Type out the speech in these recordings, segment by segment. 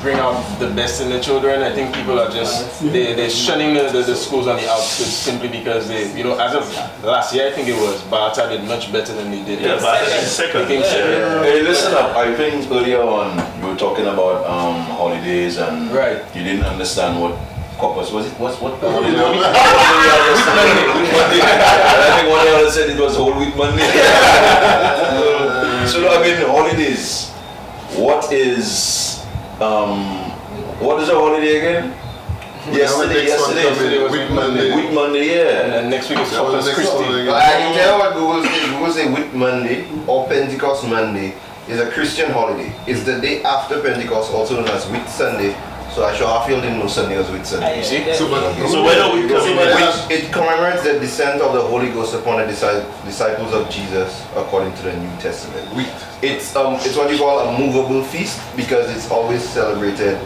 bring out the best in the children. I think people are just they're shunning the schools on the outskirts simply because they, you know, as of last year I think it was Barta did much better than they did. Yeah, Barta is second. Hey, listen up. I think earlier on you were talking about holidays and you didn't understand what Coppers was it? What holiday? I think one of said it was whole week Monday. So I mean holidays. What is a holiday again? Yesterday was Week Monday, yeah. And then next week is Corpus Christi. I can tell what Google says. Google say Week Monday or Pentecost Monday is a Christian holiday. It's the day after Pentecost, also known as Whit Sunday. So I sure Harfield didn't know Sunday was Whit Sunday. You see? So when are we coming in? It commemorates the descent of the Holy Ghost upon the disciples of Jesus according to the New Testament. It's what you call a movable feast because it's always celebrated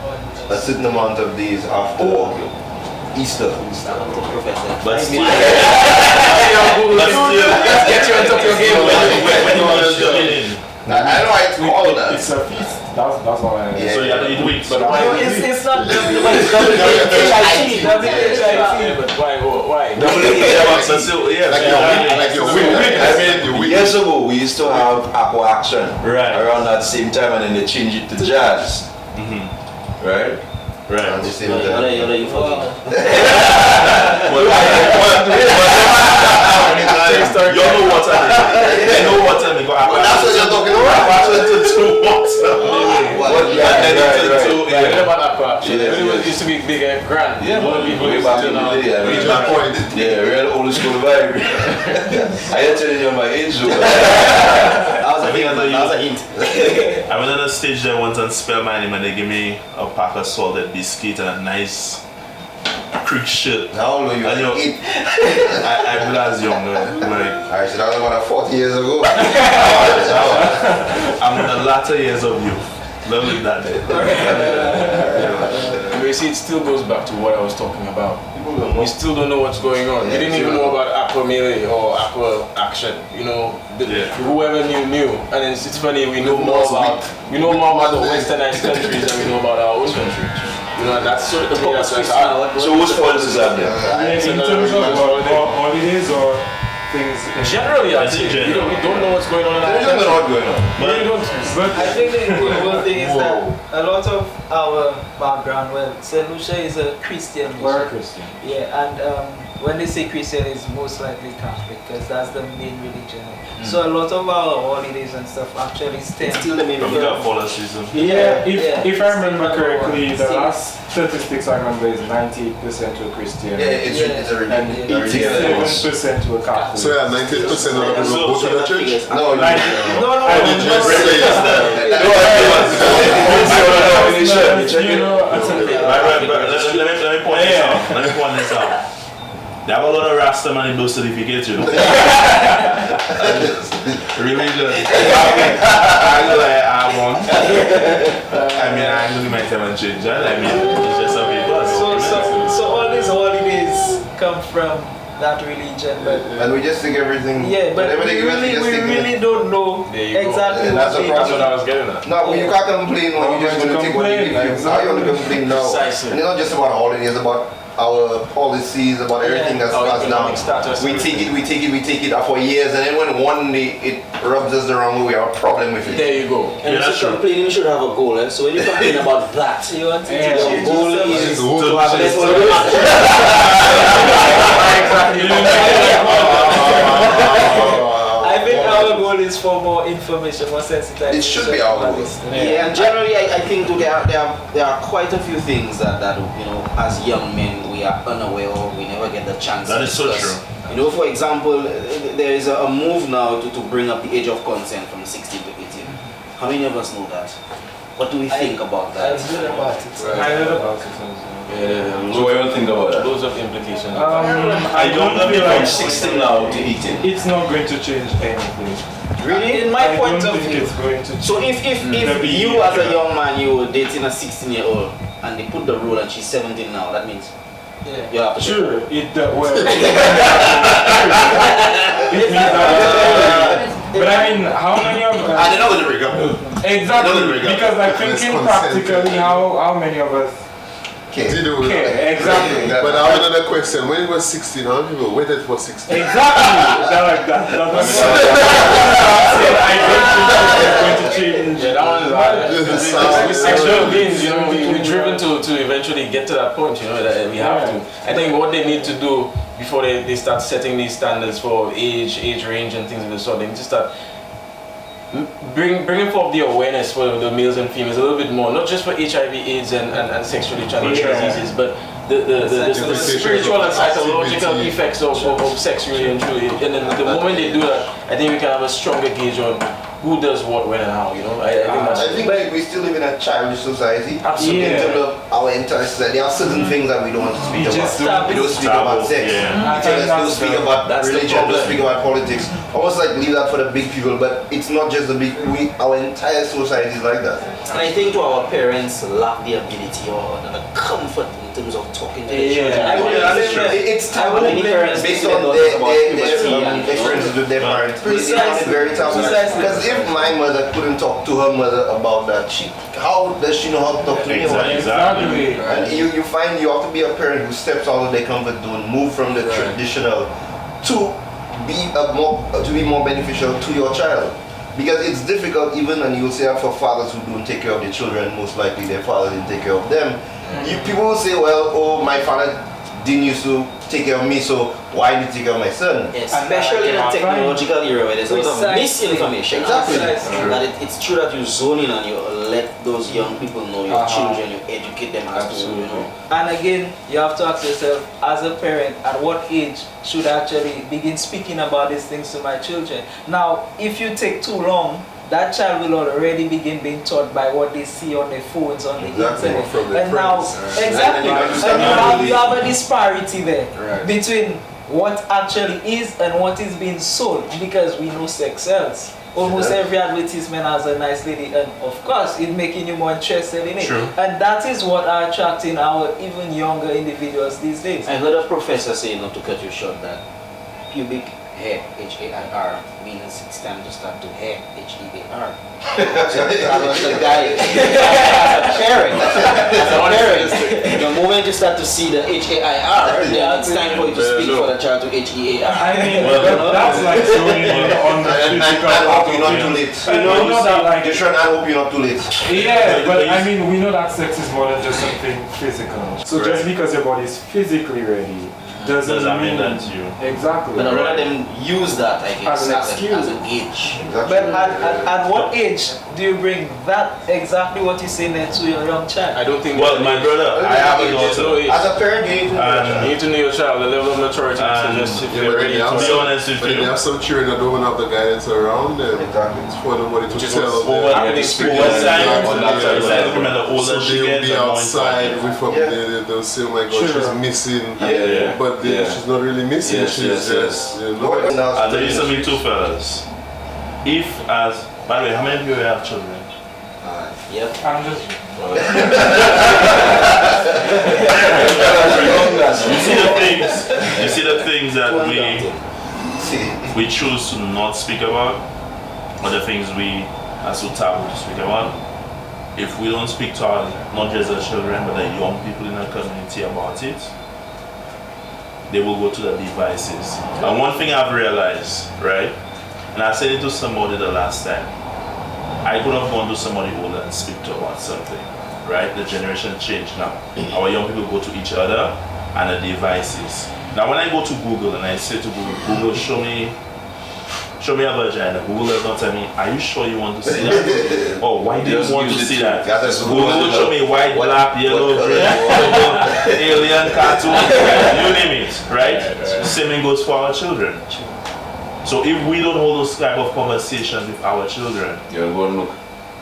a certain amount of days after Easter. But still, let's get you on top of your game. I don't know why it's called that. It's a feast. That's all I know. Yeah. so you have to eat weeks. But Why? It's not WHIT. But why? Like your week. I mean, years ago we used to have Aqua Action around that same time, and then they changed it to jazz. Right? Around the same time. You know what I mean. You know what I mean. That's what you're talking about. It used to be big and grand. Yeah, way back in the day. I mean, my point. Yeah, real old school vibe. I ain't telling you my age. That was a hint. I went on a stage there once and spelled my name, and they gave me a pack of salted biscuit and a nice creek shirt. How old were you? I know. I was younger. Alright, so that was about 40 years ago. I'm in the latter years of youth. Don't look that day. You see, it still goes back to what I was talking about. We still don't know what's going on. We didn't even know about Aqua Melee or Aqua Action. You know, whoever knew. And it's funny, we know more about the westernized countries than we know about our own country. You know, that's sort of So whose fault is that then? In terms of holidays or things? Generally, I think we don't know what's going on in our We don't know what's going on. I think the important thing is that a lot of our background, Saint Lucia is a Christian mission. We're a Christian. Yeah, and when they say Christian, it's most likely Catholic because that's the main religion. So a lot of our holidays and stuff actually stem. Still the main We got fall season. Yeah, if I remember correctly, the last statistics I remember is 98% to a Christian. Yeah, it's a and religion. 87% to a Catholic. So yeah, 98% of the people go to the church? No, I didn't just say Let me point this out. They have a lot of Rasta man in those certificates, you know. Religion. I want. I mean, I'm looking at my time and change. I mean, it's just a people. So all these holidays come from that religion, but and we just think everything. yeah, but we really don't know exactly And that's the That's problem. what I was getting at. No, you can't complain when you just going to take what you give you. Now you want to complain now. Precisely. And it's not just about holidays, it's about our policies, about everything that's Our passed down. economic status. We take it for years, and then when one day it rubs us the wrong way, we have a problem with it. There you go. And Yeah, that's so complaining, you should have a goal. So when you complain about that, you want to your change goal yourself. is to have less I think our goal is for more information, more sensitization. It should be our goal. Yeah, and generally I think too, there are quite a few things that you know, as young men we are unaware of. We never get the chance. That to is so discuss. true. You know, for example, there is a move now to bring up the age of consent from 16 to 18. How many of us know that? What do we think about that? I've heard about it. I heard about it also. So what do you think about that? Loads of implications. I don't feel From like 16 now to 18. it's not going to change anything. Really? In my I point don't of think view. it's going to change. So if you as a young man, you were dating a 16-year-old and they put the rule and she's 17 now, that means Yeah. you have to Sure, it well. It means that But I mean, how many of us? they're not going to break up. Exactly, because like thinking practically, how many of us Okay, exactly. But I have another question. When it was 16, how many people waited for 16? Exactly. That's I don't think it's going to change. Yeah, that one's we sexual beings, you know, we're driven to eventually get to that point, you know, that we have to. I think what they need to do before they start setting these standards for age range and things of the sort, they need to start bringing forth the awareness for the males and females a little bit more, not just for HIV, AIDS and sexually transmitted diseases, but the spiritual and psychological effects of sex really and truly. And then the moment they do that, I think we can have a stronger gauge on who does what, when, and how. You know, I think we still live in a childish society. Absolutely. In terms of our entire society, there are certain things that we don't want to speak about. We don't speak about sex. We don't speak about religion. Don't speak about politics. Almost like leave that for the big people. But it's not just the big. Our entire society is like that. And I think to our parents lack the ability or the comfort in terms of talking to their children. It's taboo based on their experiences with their parents. It's very taboo. Because if my mother couldn't talk to her mother about that, how does she know how to talk to anyone? Exactly. And you find you have to be a parent who steps out of their comfort zone, move from the traditional to be more beneficial to your child. Because it's difficult, even, and you'll say for fathers who don't take care of their children, most likely their father didn't take care of them. People will say, well, oh, my father didn't used to take care of me, so why did he take care of my son? Especially in a technological era where there's a lot of misinformation. Exactly. That it's true that you zone in and you let those young people know, your children, you educate them as to, you know. And again, you have to ask yourself, as a parent, at what age should I actually begin speaking about these things to my children? Now, if you take too long, that child will already begin being taught by what they see on their phones, on the internet. And now, and you have a disparity there between what actually is and what is being sold, because we know sex sells. Almost every advertisement has a nice lady, and of course it's making you more interested in it. True. And that is what are attracting our even younger individuals these days. I heard a professor say, not to cut you short, that pubic hair, H-A-I-R, means it's time to start to hair, H-E-A-R. So that was the guy, as a parent, the moment you start to see the H-A-I-R, then it's time for you to speak for the child to H-E-A-R. I mean, that's like showing on the physical I hope you're not too late. we know that, like, I hope you're not too late. Yeah, but I mean, we know that sex is more than just something physical. So just because your body is physically ready doesn't mean that's you. Exactly. But a lot of them use that, I guess, As an as a gauge. But at what age do you bring that exactly what you say there to your young child? I don't think. Well, my brother, I have a daughter. As a parent, you need to know your child. You need to know your child, the level of maturity to just if they're ready to be honest with When you. you have some children that don't have the guidance around them, it's for nobody to tell them. Over time, the older So she they'll gets, be the more outside important. they'll say, oh my God, she's missing. But she's not really missing, she's just, you know. I'll tell you something too, fellas. By the way, how many of you have children? Yep. I'm just... You see the things that we choose to not speak about, or the things we are so taboo to speak about. If we don't speak to our, not just the children, but the young people in our community about it, they will go to the devices. And one thing I've realized, right, and I said it to somebody the last time, I could have gone to somebody older and speak to about something, right? The generation changed now. Our young people go to each other and the devices. Now when I go to Google and I say to Google, show me a vagina, Google does not tell me, are you sure you want to see that? Oh, why do you want to see that? Google will show me white, black, yellow, green, alien, cartoon, you name it, right? Same goes for our children. So if we don't hold those type of conversations with our children, they will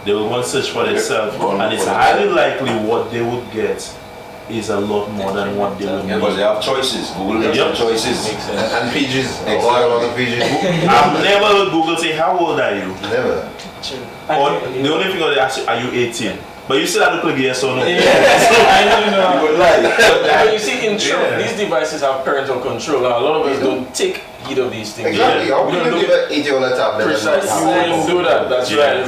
go and search for themselves, and it's highly likely what they would get is a lot more than what they would need. Because they have choices. Google gives them choices. And pages. Exactly. Pages. I've never heard Google say, how old are you? Never. Or the only thing they ask you, are you 18? But you still have to click yes or no. Yeah, I know. You would lie. But you see, in truth, these devices have parental control. Now, a lot of us don't take heed of these things. Exactly. How We can don't you look give an 8-year-old a tablet? precisely. We wouldn't do that. That's Yeah. right.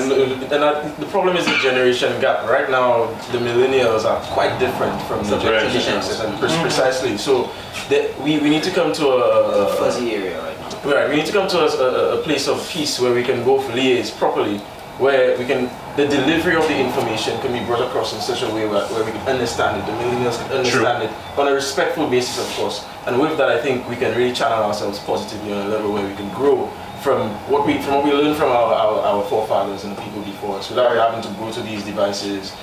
The problem is the generation gap. Right now, the millennials are quite different from the generations, and precisely. So, we need to come to a fuzzy area right now. Right, we need to come to a place of peace where we can both liaise properly, where the delivery of the information can be brought across in such a way where we can understand it, the millennials can understand it on a respectful basis, of course. And with that, I think we can really channel ourselves positively on a level where we can grow from what we learned from our forefathers and the people before us, without having to go to these devices.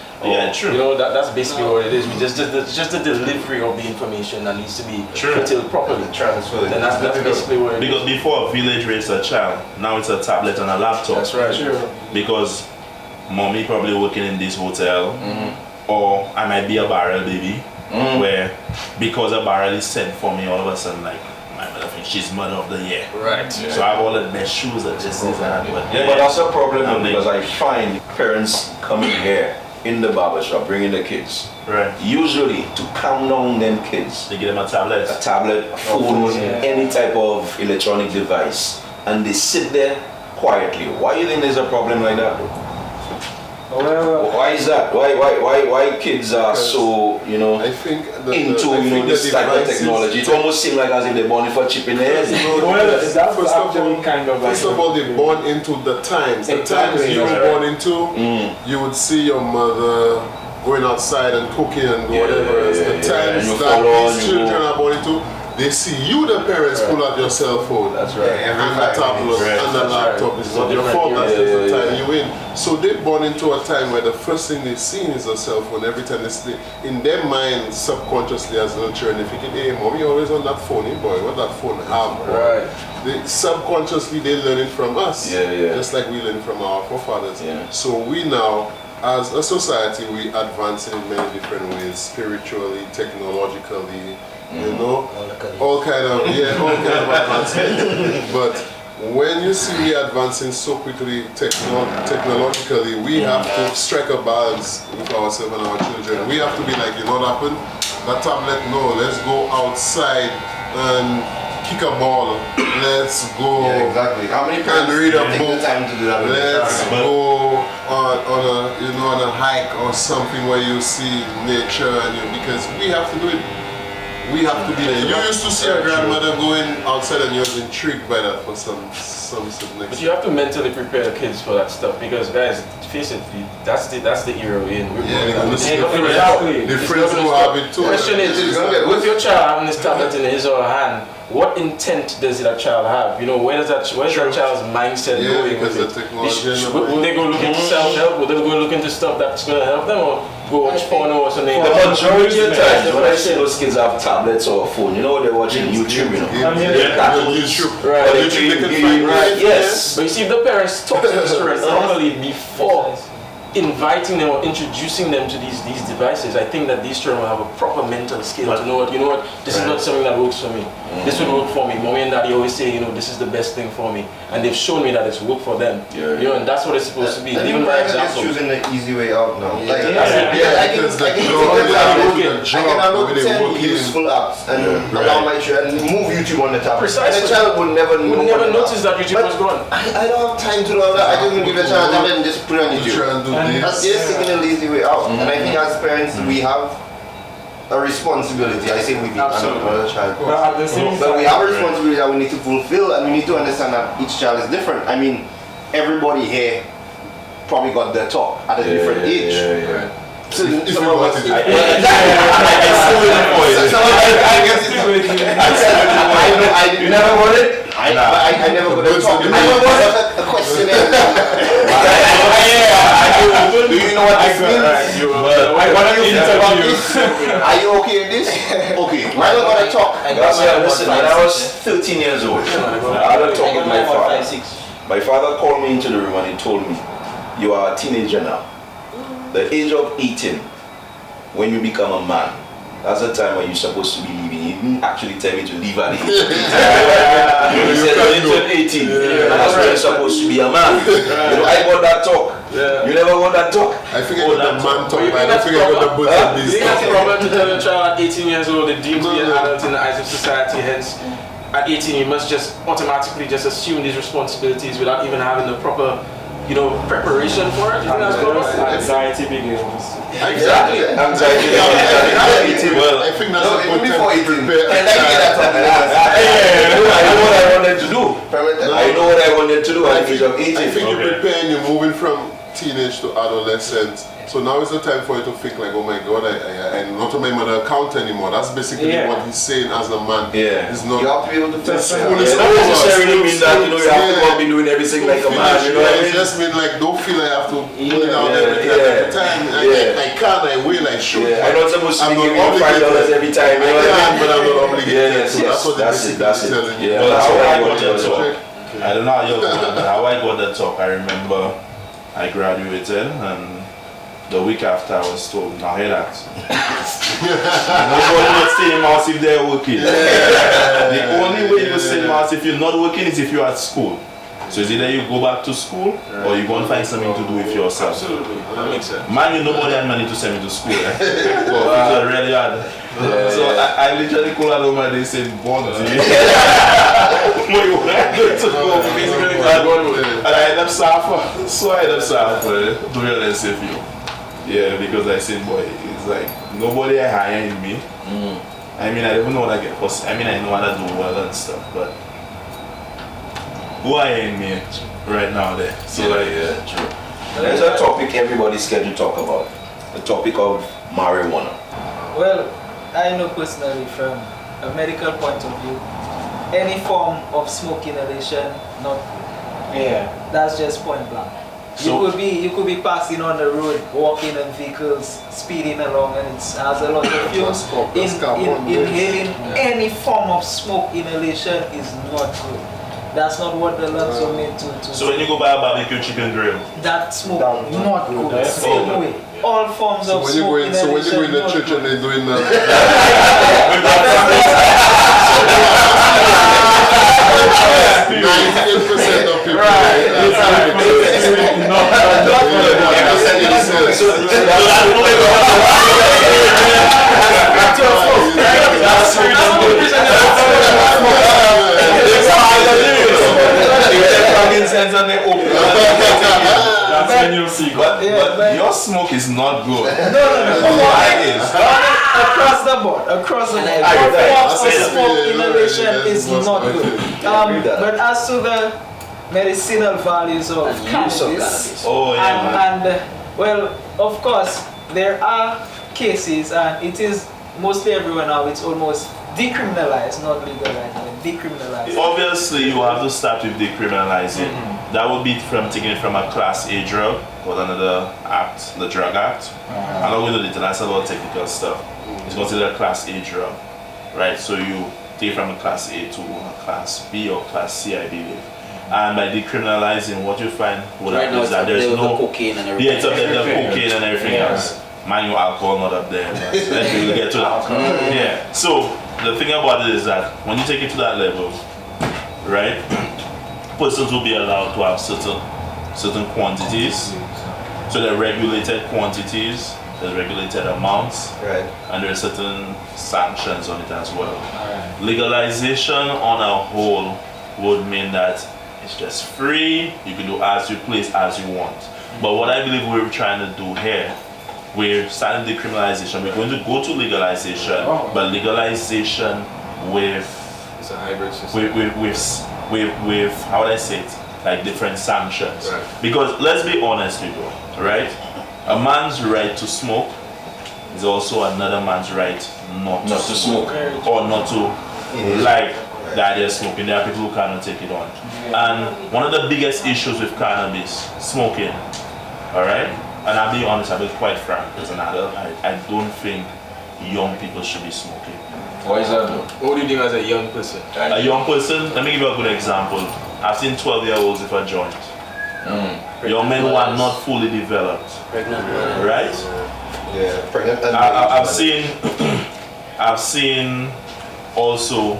True. You know, that's basically what it is. We just the delivery of the information that needs to be curtailed properly. Transfer. And that's basically what it is. Because before a village raised a child, now it's a tablet and a laptop. That's right. Because mommy probably working in this hotel, or I might be a barrel baby, where because a barrel is sent for me, all of a sudden like my mother thinks she's mother of the year. Right. So I have all the best shoes that this is that. But But that's a problem because I find parents coming here in the barbershop bringing the kids. Right. Usually to calm down them kids. They give them a tablet. A tablet, a phone, any type of electronic device, and they sit there quietly. Why do you think there's a problem like that? Well, Why is that? Why kids are so, I think into this type of technology? It almost seems like as if they're born for a chip in their head. that's actually kind of like... First of all, they're born into the times. The times you were born into, you would see your mother going outside and cooking and whatever else. The times that these children are born into, they see you, the parents, pull out your cell phone. That's right. And the tablet and the laptop. It's not your fault, that's the time you're in. So they're born into a time where the first thing they've seen is a cell phone. Every time they see, in their mind, subconsciously as little children, they think, hey, mommy always on that phone, hey boy, what that phone have? Right. They, subconsciously, they learn it from us. Just like we learn from our forefathers. So we now, as a society, we advance in many different ways, spiritually, technologically, you know, all kind of advancement. But when you see we advancing so quickly technologically, we have to strike a balance with ourselves and our children. We have to be like, you know what happened? That tablet, no, let's go outside and kick a ball. Let's go exactly. How many parents and read a take book. the time to do that? Let's go on a hike or something where you see nature and because we have to do it. We have to be there. You used to see your grandmother going outside and you was intrigued by that for some next. But you have to mentally prepare the kids for that stuff because, guys, face it, that's the era we're in. The friends who have it too. The question is, with your child having this tablet in his or her hand, what intent does that child have? You know, where's that child's mindset going with it? Will they go look into self-help? Will they go look into stuff that's going to help them, or go watch porno or something? The majority of times when I say those kids have tablets or a phone, you know what they're watching? YouTube, you know. YouTube. Right. Or YouTube, they can find yes. But you see, if the parents talk to the children normally before inviting them or introducing them to these devices, I think that these children will have a proper mental skill to know what, this is not something that works for me. This would work for me. Mommy and daddy always say, this is the best thing for me. And they've shown me that it's worked for them. And that's what it's supposed to be. Even by example. Just choosing the easy way out now. I can download 10 useful apps and allow my child and move YouTube on the tablet. Precisely. And the child would never notice that YouTube was gone. I don't have time to do all that. I just give the child a tablet and just put it on YouTube. That's just taking a lazy way out. And I think as parents, we have a responsibility. I say we do, another child. But we have a responsibility that we need to fulfill, and we need to understand that each child is different. I mean, everybody here probably got their talk at a different age. So some of us, I you never got it? I never got a talk. I never got a question. Do you know what this means? Are you okay with this? Okay. Why not got a talk? Listen, when I was 13 years old, I had a talk with my father. My father called me into the room and he told me, you are a teenager now. The age of 18, when you become a man, that's the time when you're supposed to be leaving. He didn't actually tell me to leave at 18. He said when you turn 18, that's when you're supposed to be a man. I got that talk. Yeah. You never want that talk? I think I got the man talk, but I don't think I got the You business. think that's problem to tell a child at 18 years old they deem to be an adult in the eyes of society, hence at 18 you must just automatically just assume these responsibilities without even having the proper, you know, preparation for it. You think that's correct? Anxiety begins. Exactly. Anxiety. Well, I think that's a good time to prepare. I know what I wanted to do. I know what I wanted to do at the age of 18. I think you prepare and you're moving from teenage to adolescence. So now is the time for you to think like, oh my God, I'm not on my mother account anymore. That's basically what he's saying as a man. Yeah. It's not, You have to be able to tell It doesn't necessarily mean that you have to go and be doing everything like a man. You know what I mean? It just mean like don't feel I have to pull it out every time. I can, I will, I should. I'm not supposed to be giving you $5 every time. You know what I mean? But I'm not obligated. Yes, So that's what that's it. That's it. telling you. Yeah, Well, that's how what I I got want that to talk. I don't know how you got, but how I got that talk, I remember I graduated and the week after I was told, now hear that. Nobody will stay in house if they're working. The only way you stay in house if you're not working is if you're at school. So it's either you go back to school or you go and find something to do with yourself. Absolutely, that makes sense. Man, you nobody had money to send me to school. So it was really hard. So I literally called out over they said, Bonzi. What you want to go? And I end up suffering. So I end up suffering. To be honest with you. Yeah, because I said, boy, it's like nobody hiring me. I mean, I don't know what I get. I mean, I know what I do well and stuff, but who hiring me right now there? So true. There's a topic everybody's scared to talk about. The topic of marijuana. Well, I know personally from a medical point of view, any form of smoke inhalation, not good. Yeah. That's just point blank. So, you could be passing on the road, walking in vehicles, speeding along, and it has a lot of fumes. Inhaling any form of smoke inhalation is not good. That's not what the lungs are made to. So when you go buy a barbecue chicken grill, that smoke not good. Same way. All forms of when you smoke go in, so when you go in the church and they're doing that. 98% of people. That's when you'll see. But your smoke is not good. No. Across the board. All forms of smoke inhalation is not good. But as to the medicinal values of cannabis, well, of course, there are cases, and it is mostly everywhere now, it's almost decriminalized, not legalized, but decriminalized. Obviously, you have to start with decriminalizing. That would be from taking it from a Class A drug or another act, the Drug Act. I'm not going to detail, that's a lot of technical stuff. It's considered a Class A drug, right? So you take from a Class A to a Class B or Class C, I believe. And by decriminalizing, what you find is that there's no cocaine and everything. Yeah, it's up there, the cocaine and everything else. Manual alcohol not up there. Let's really get to that. Yeah. So the thing about it is that when you take it to that level, right, persons will be allowed to have certain quantities. So there are regulated quantities, there's regulated amounts, and there are certain sanctions on it as well. Legalization on a whole would mean that it's just free, you can do as you please, as you want. But what I believe we're trying to do here, we're starting decriminalization. We're going to go to legalization, but legalization with it's a hybrid system. with how would I say it? Like different sanctions. Because let's be honest, people, right? A man's right to smoke is also another man's right not to smoke or not to like the idea of smoking. There are people who cannot take it on. And one of the biggest issues with cannabis, smoking, alright? And I'll be honest, I'll be quite frank, as an adult, I don't think young people should be smoking. Why is that though? What do you think as a young person? A young person, let me give you a good example. I've seen 12-year-olds with a joint. Young men who are not fully developed. Right? Yeah, pregnant. I've seen also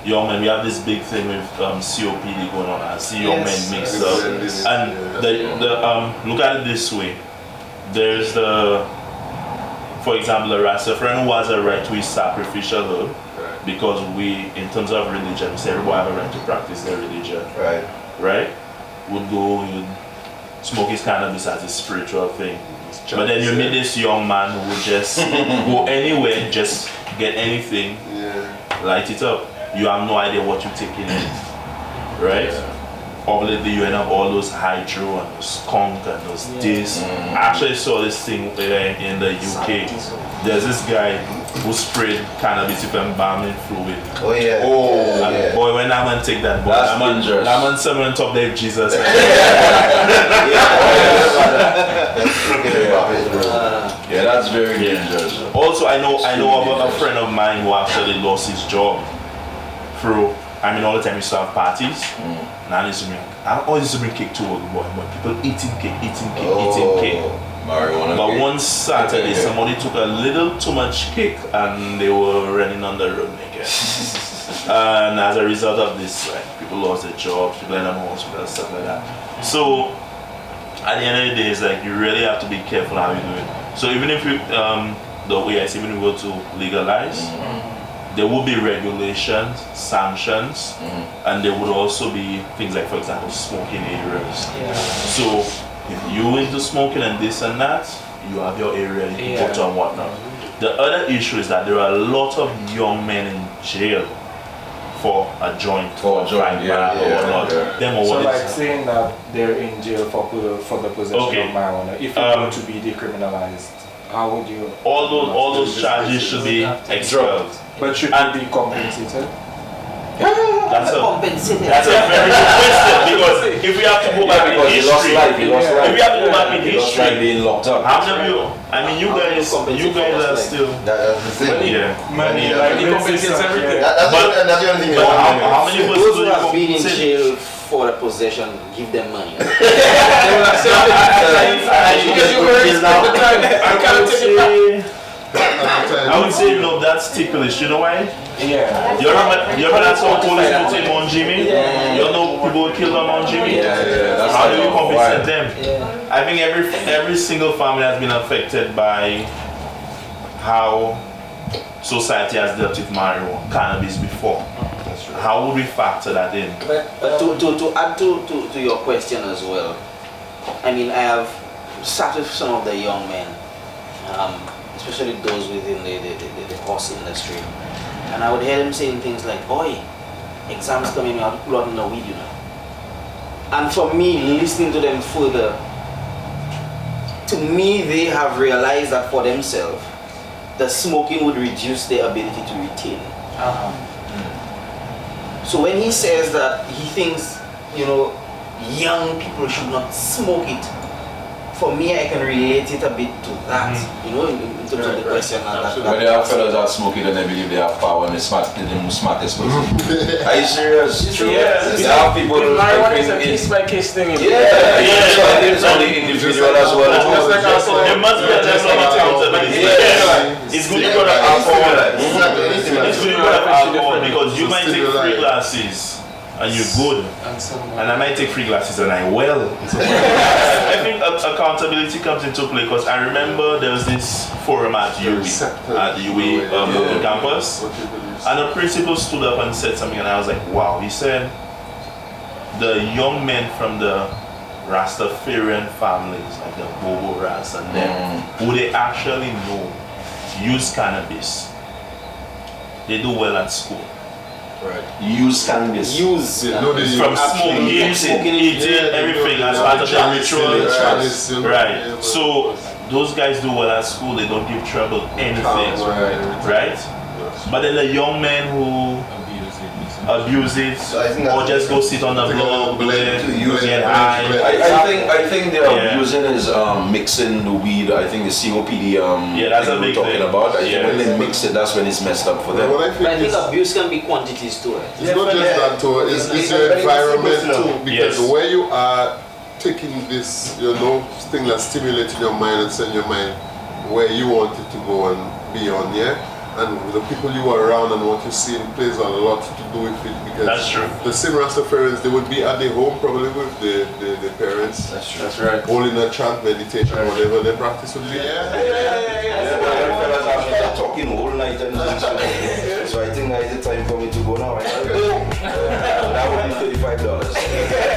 young men. We have this big thing with COPD going on. I see young men mixed up. And look at it this way. There's for example, the Rastafarian who has a right to his sacrificial herb, because we, in terms of religion, we say everybody have a right to practice their religion. Right? Would go, would smoke his cannabis as a spiritual thing. But then you meet this young man who would just go anywhere, just get anything, light it up. You have no idea what you're taking in, right? Obviously, you end up all those hydro and those skunk and those this. I actually saw this thing in the UK. There's this guy who sprayed cannabis with embalming fluid. Boy, when that man take that, boy, that man someone on top there, Jesus. That's very dangerous. Also, I know about a friend of mine who actually lost his job through. All the time we used to have parties. Now I always used to bring cake to work, boy. People eating cake. Marijuana. But one Saturday, somebody took a little too much cake and they were running on the road naked. And as a result of this, people lost their jobs, people in the hospital and stuff like that. So at the end of the day, it's like you really have to be careful how you do it. So even if you, the way I say, when we go to legalize, there will be regulations, sanctions, and there would also be things like, for example, smoking areas. So if you're into smoking and this and that, you have your area, you can put on whatnot. The other issue is that there are a lot of young men in jail for a joint, or whatnot. So like saying that they're in jail for the possession of marijuana, if it were to be decriminalized, how would you? All those charges should be expelled. But should they be compensated? That's a very good question, because if we have to go back in history, being locked up. how many of you? You guys are still money, like he compensates everything. That's the only thing. How many of us Those who have been in jail for the possession, give them money. Because you were expecting the time. I can't take it back. I would say, that's ticklish. You know why? Yeah. You remember that song police put him on Jimmy? You know people kill them on Jimmy? How do you compensate them? I think every single family has been affected by how society has dealt with marijuana, cannabis before. How would we factor that in? But to add to your question as well, I have sat with some of the young men, especially those within the horse industry, and I would hear them saying things like, "Boy, exams coming out, blood in the weed, you know." And for me, listening to them further, to me, they have realized that for themselves, the smoking would reduce their ability to retain. So when he says that he thinks, young people should not smoke it, for me, I can relate it a bit to that, in terms of the question. When they have fellas that smoke it and they believe they have power and they the smartest person. Are you serious? True. They have people. Marijuana is a case by case thing. It's on the individual as well. There must be a level of accountability. It's good to go to alcohol. It's good to go to alcohol because you might take 3 glasses and you're good, and I might take 3 glasses and I will. I think accountability comes into play because I remember there was this forum at UWE campus, and the principal stood up and said something, and I was like, wow. He said the young men from the Rastafarian families, like the Bobo Ras and them, who they actually know use cannabis, they do well at school. Right. Use cannabis. From smoking, eating, everything as part of the rituals. Right. So those guys do well at school. They don't give trouble anything. Right. But then the young men who abuse it, or just go sit on the block, get high. I think the abusing is mixing the weed. I think the COPD that's a big big thing about. I think when they mix it, that's when it's messed up for them. I think abuse can be quantities too. It's not just that too. It's your environment too. Because where you are taking this, thing that's stimulating your mind and sending your mind where you want it to go and beyond, and the people you are around and what you see plays a lot to do with it, because that's true. The same Rastafarians, they would be at their home probably with the parents. That's true. That's right. Holding a chant, meditation, whatever their practice would be. Fellas have been talking all night and so I think it's the time for me to go now. That would be $35.